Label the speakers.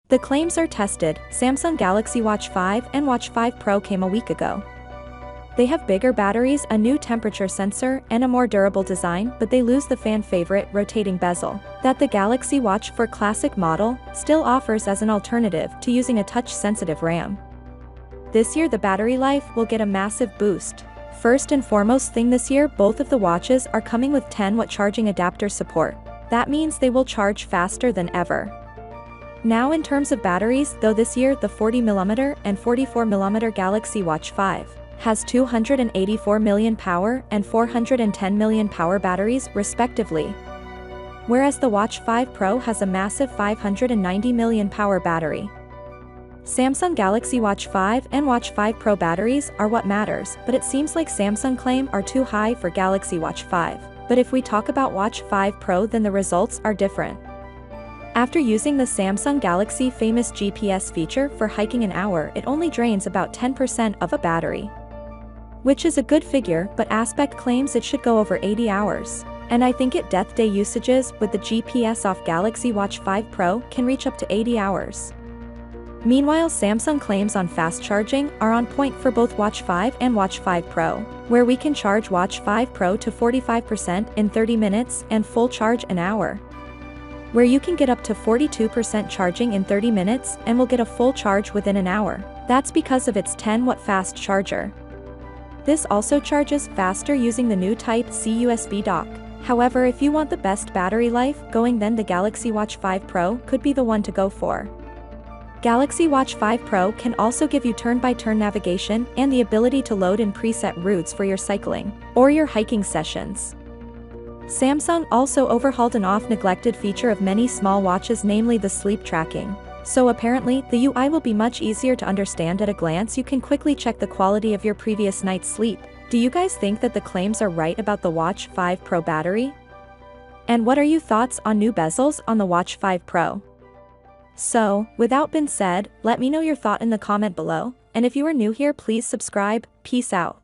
Speaker 1: The claims are tested. Samsung Galaxy Watch 5 and Watch 5 Pro came a week ago. They have bigger batteries, a new temperature sensor, and a more durable design, but they lose the fan favorite rotating bezel that the Galaxy Watch 4 Classic model still offers as an alternative to using a touch-sensitive RAM. This year the battery life will get a massive boost. First and foremost thing this year, both of the watches are coming with 10-watt charging adapter support. That means they will charge faster than ever. Now in terms of batteries, though, this year the 40mm and 44mm Galaxy Watch 5 has 284 million power and 410 million power batteries respectively, whereas the Watch 5 Pro has a massive 590 million power battery. Samsung Galaxy Watch 5 and Watch 5 Pro batteries are what matters, but it seems like Samsung claim are too high for Galaxy Watch 5. But if we talk about Watch 5 Pro, then the results are different. After using the Samsung Galaxy famous GPS feature for hiking an hour, it only drains about 10% of a battery, which is a good figure, but Aspect claims it should go over 80 hours. And I think it death day usages with the GPS off Galaxy Watch 5 Pro can reach up to 80 hours. Meanwhile, Samsung claims on fast charging are on point for both Watch 5 and Watch 5 Pro, where we can charge Watch 5 Pro to 45% in 30 minutes and full charge an hour, where you can get up to 42% charging in 30 minutes and will get a full charge within an hour. That's because of its 10-watt fast charger. This also charges faster using the new Type-C USB dock. However, if you want the best battery life going, then the Galaxy Watch 5 Pro could be the one to go for. Galaxy Watch 5 Pro can also give you turn-by-turn navigation and the ability to load in preset routes for your cycling or your hiking sessions. Samsung also overhauled an oft-neglected feature of many small watches, namely the sleep tracking. So apparently, the UI will be much easier to understand. At a glance, you can quickly check the quality of your previous night's sleep. Do you guys think that the claims are right about the Watch 5 Pro battery? And what are your thoughts on new bezels on the Watch 5 Pro? So, without being said, let me know your thought in the comment below, and if you are new here, please subscribe. Peace out.